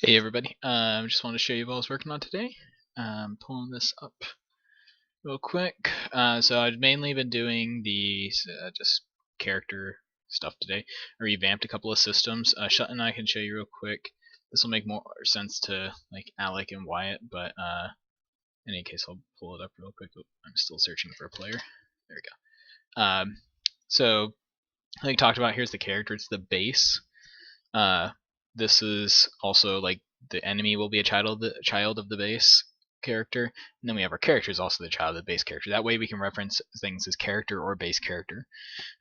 Hey everybody, just wanted to show you what I was working on today. Pulling this up real quick. So I've mainly been doing the just character stuff today. I revamped a couple of systems. Shut and I can show you real quick. This will make more sense to like Alec and Wyatt, but in any case I'll pull it up real quick. I'm still searching for a player. There we go. So like talked about, here's the character. It's the base. Uh, this is also like the enemy will be a child of the base character, and then we have our character is also the child of the base character. That way we can reference things as character or base character.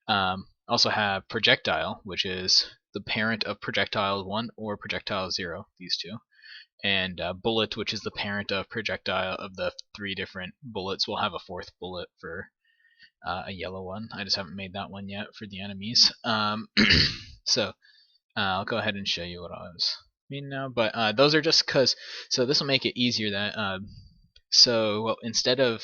Also have projectile, which is the parent of projectile 1 or projectile 0, these two. And bullet, which is the parent of projectile of the 3 different bullets. We'll have a 4th bullet for a yellow one. I just haven't made that one yet for the enemies. So I'll go ahead and show you what I was meaning now, but those are just because, so this will make it easier that, well, instead of,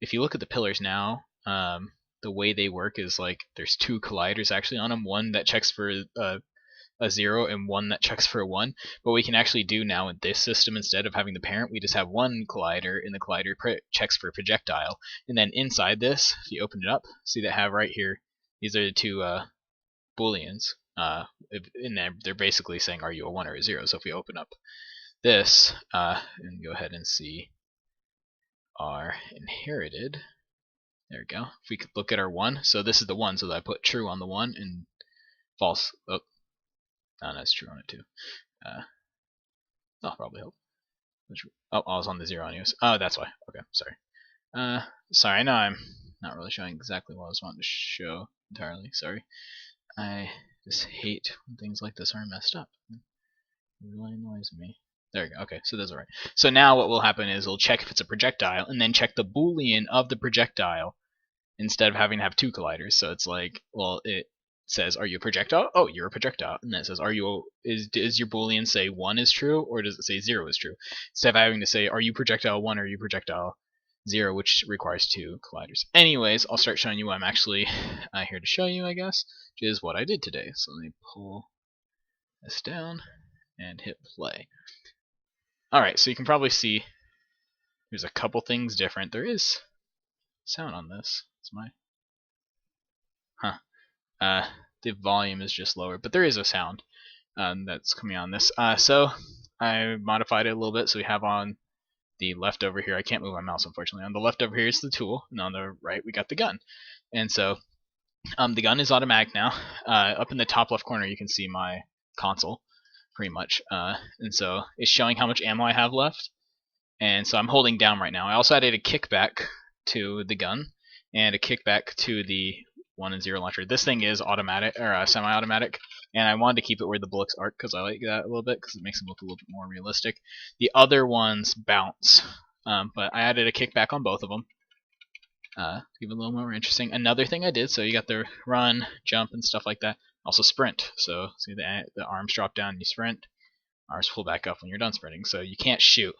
if you look at the pillars now, the way they work is like there's 2 colliders actually on them, one that checks for a 0 and one that checks for a 1, but we can actually do now in this system, instead of having the parent, we just have one collider, and the collider checks for projectile, and then inside this, if you open it up, see they have right here, these are the 2 booleans. In there, they're basically saying, are you a 1 or a 0? So if we open up this and go ahead and see our inherited, there we go. If we could look at our 1, so this is the 1, so I put true on the 1 and false. Oh, no, that's true on it too. That'll probably help. Oh, I was on the 0 anyways. Oh, that's why. Okay, sorry. Sorry, I know I'm not really showing exactly what I was wanting to show entirely. Sorry. I just hate when things like this are messed up. It really annoys me. There we go. Okay, so that's alright. So now what will happen is it'll check if it's a projectile, and then check the boolean of the projectile instead of having to have 2 colliders. So it's like, well, it says, are you a projectile? Oh, you're a projectile. And then it says, does your boolean say 1 is true, or does it say 0 is true? Instead of having to say, are you projectile 1 or are you projectile 0, which requires 2 colliders. Anyways, I'll start showing you what I'm actually here to show you, I guess, which is what I did today. So let me pull this down and hit play. Alright, so you can probably see there's a couple things different. There is sound on this. It's my... the volume is just lower, but there is a sound that's coming on this. So I modified it a little bit, so we have on the left over here, I can't move my mouse unfortunately, on the left over here is the tool, and on the right we got the gun. And so the gun is automatic now. Up in the top left corner you can see my console, pretty much, and so it's showing how much ammo I have left, and so I'm holding down right now. I also added a kickback to the gun and a kickback to the 1 and 0 launcher. This thing is automatic, or semi-automatic, and I wanted to keep it where the bullets arc because I like that a little bit because it makes them look a little bit more realistic. The other ones bounce, but I added a kickback on both of them. Give it a little more interesting. Another thing I did, so you got the run, jump, and stuff like that. Also sprint. So see the arms drop down and you sprint. Arms pull back up when you're done sprinting. So you can't shoot.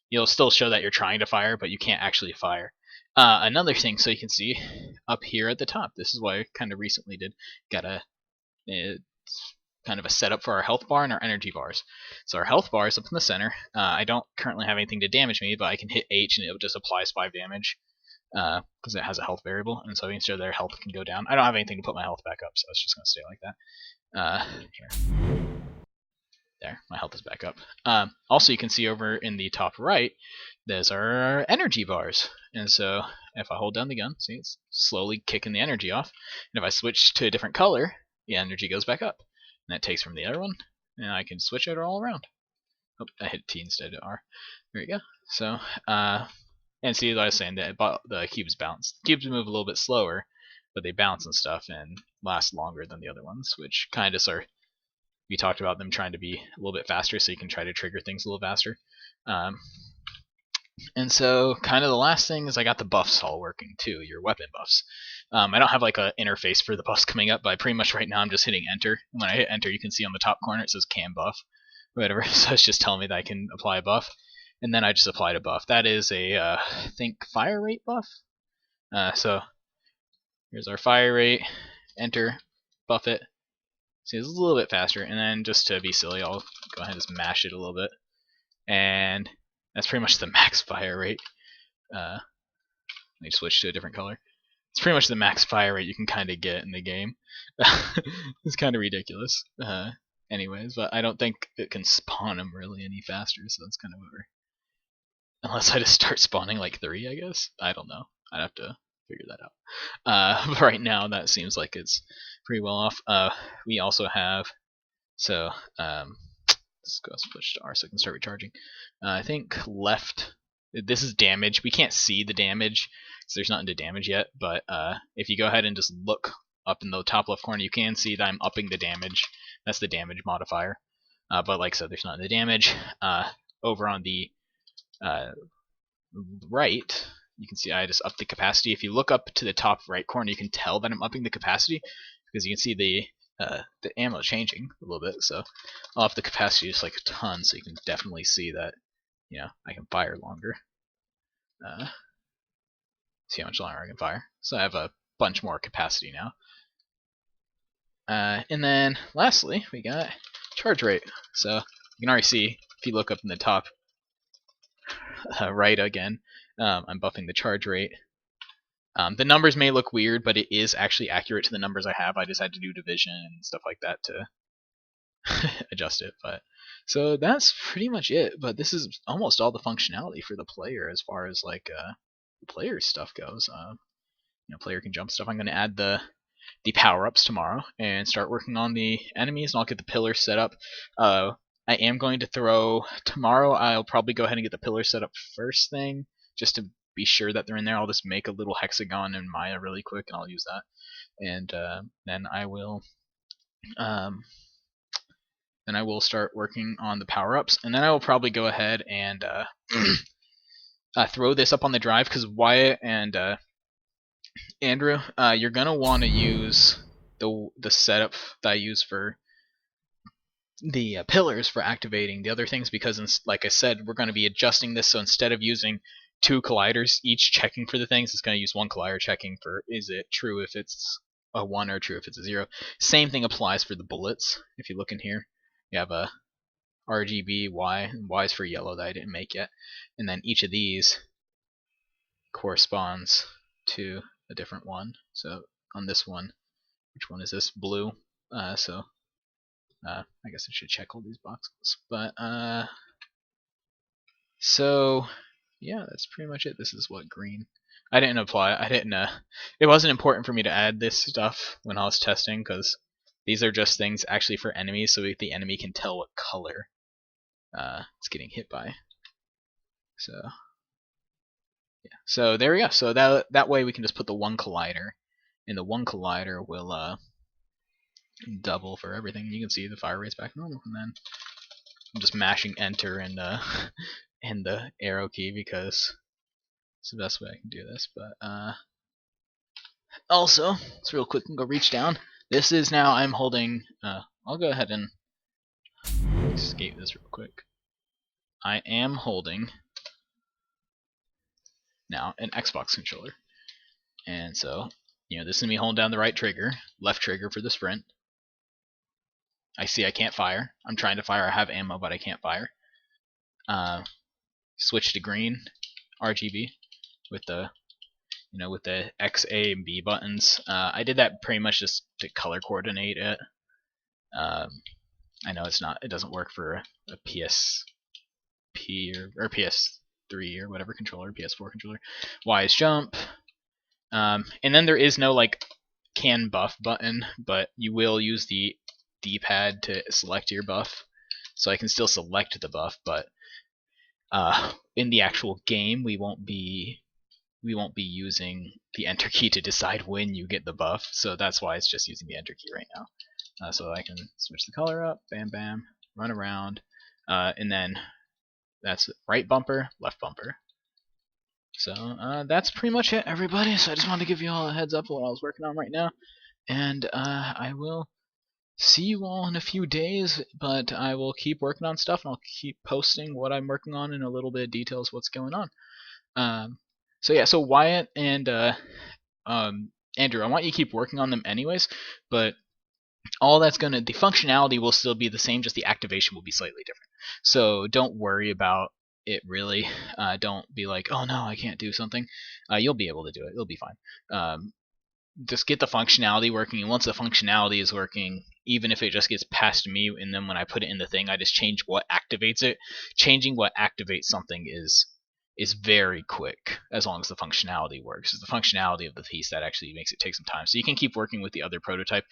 You'll still show that you're trying to fire, but you can't actually fire. Another thing, so you can see up here at the top, this is what I kind of recently did, got a kind of a setup for our health bar and our energy bars. So our health bar is up in the center. I don't currently have anything to damage me, but I can hit H and it just applies 5 damage because it has a health variable, and so I can show their health can go down. I don't have anything to put my health back up, so it's just going to stay like that. Here. There, my health is back up. Also, you can see over in the top right, there's our energy bars. And so if I hold down the gun, see, it's slowly kicking the energy off. And if I switch to a different color, the energy goes back up. And that takes from the other one, and I can switch it all around. Oh, I hit T instead of R. There we go. So, and see, like I was saying, the cubes bounce. Cubes move a little bit slower, but they bounce and stuff and last longer than the other ones, which kind of are... We talked about them trying to be a little bit faster, so you can try to trigger things a little faster. And so kind of the last thing is I got the buffs all working too, your weapon buffs. I don't have like an interface for the buffs coming up, but pretty much right now I'm just hitting enter. And when I hit enter, you can see on the top corner it says can buff, whatever. So it's just telling me that I can apply a buff. And then I just applied a buff. That is a, I think, fire rate buff. So here's our fire rate, enter, buff it. See, it's a little bit faster, and then just to be silly, I'll go ahead and just mash it a little bit, and that's pretty much the max fire rate. Let me switch to a different color. It's pretty much the max fire rate you can kind of get in the game. It's kind of ridiculous. Anyways, but I don't think it can spawn them really any faster, so that's kind of what we're... Unless I just start spawning like 3, I guess. I don't know. I'd have to figure that out. But right now, that seems like it's pretty well off. We also have... So, let's go switch to R so I can start recharging. I think left... This is damage. We can't see the damage, so there's nothing to damage yet, but if you go ahead and just look up in the top left corner, you can see that I'm upping the damage. That's the damage modifier. But like I said, there's nothing to damage. Over on the right, you can see I just upped the capacity. If you look up to the top right corner, you can tell that I'm upping the capacity because you can see the ammo changing a little bit. So I'll up the capacity just like a ton, so you can definitely see that, you know, I can fire longer. See how much longer I can fire. So I have a bunch more capacity now. And then lastly, we got charge rate. So you can already see if you look up in the top right again, I'm buffing the charge rate. The numbers may look weird, but it is actually accurate to the numbers I have. I just had to do division and stuff like that to adjust it. But so that's pretty much it. But this is almost all the functionality for the player as far as like the player stuff goes. You know, player can jump stuff. I'm going to add the power-ups tomorrow and start working on the enemies, and I'll get the pillars set up. I am going to throw tomorrow. I'll probably go ahead and get the pillars set up first thing, just to be sure that they're in there. I'll just make a little hexagon in Maya really quick, and I'll use that. And then I will start working on the power-ups, and then I will probably go ahead and throw this up on the drive, because Wyatt and Andrew, you're gonna want to use the setup that I use for the pillars for activating the other things, because like I said, we're going to be adjusting this, so instead of using 2 colliders each checking for the things, it's going to use 1 collider checking for is it true if it's a 1 or true if it's a 0. Same thing applies for the bullets. If you look in here, you have a RGB Y, and Y is for yellow that I didn't make yet, and then each of these corresponds to a different one. So on this one, which one is this? Blue. I guess I should check all these boxes. But so yeah, that's pretty much it. This is what green. I didn't apply. I didn't. It wasn't important for me to add this stuff when I was testing, because these are just things actually for enemies, so the enemy can tell what color it's getting hit by. So yeah. So there we go. So that way we can just put the 1 collider, and the 1 collider will double for everything. You can see the fire rate's back normal, and then I'm just mashing enter and and the arrow key because it's the best way I can do this. But also, it's real quick and go reach down. This is now I'm holding. I'll go ahead and escape this real quick. I am holding now an Xbox controller, and so you know this is me holding down the right trigger, left trigger for the sprint. I see I can't fire. I'm trying to fire. I have ammo, but I can't fire. Switch to green, RGB, with the with the X, A, and B buttons. I did that pretty much just to color coordinate it. I know it doesn't work for a PSP or PS3 or whatever controller, PS4 controller. Y is jump. And then there is no like can buff button, but you will use the D-pad to select your buff, so I can still select the buff, but in the actual game we won't be using the enter key to decide when you get the buff, so that's why it's just using the enter key right now. So I can switch the color up, bam bam, run around, and then that's right bumper, left bumper. So that's pretty much it, everybody. So I just wanted to give you all a heads up of what I was working on right now, and I will see you all in a few days, but I will keep working on stuff, and I'll keep posting what I'm working on in a little bit of details what's going on. So yeah, so Wyatt and Andrew, I want you to keep working on them anyways, but all that's gonna, the functionality will still be the same, just the activation will be slightly different. So don't worry about it really. Don't be like, oh no, I can't do something. You'll be able to do it. It'll be fine. Just get the functionality working, and once the functionality is working, even if it just gets past me, and then when I put it in the thing, I just change what activates it. Changing what activates something is very quick as long as the functionality works. It's the functionality of the piece that actually makes it take some time. So you can keep working with the other prototype.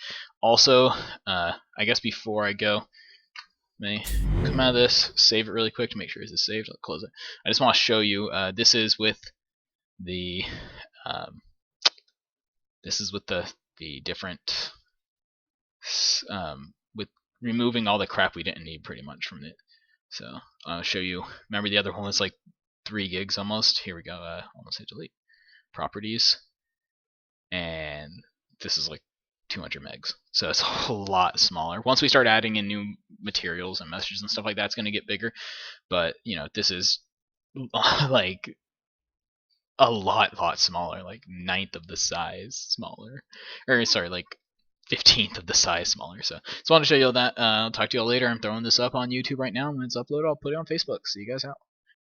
Also, I guess before I go, may come out of this, save it really quick to make sure it's saved. I'll close it. I just want to show you. This is with the different with removing all the crap we didn't need pretty much from it. So I'll show you. Remember the other one was like 3 gigs almost. Here we go. Almost hit delete. Properties, and this is like 200 megs. So it's a whole lot smaller. Once we start adding in new materials and messages and stuff like that, it's going to get bigger. But you know, this is like a lot smaller, like 1/9 of the size smaller, or sorry, like 15th of the size smaller. So just wanted to show you all that. I'll talk to you all later. I'm throwing this up on YouTube right now. When it's uploaded, I'll put it on Facebook. See you guys out.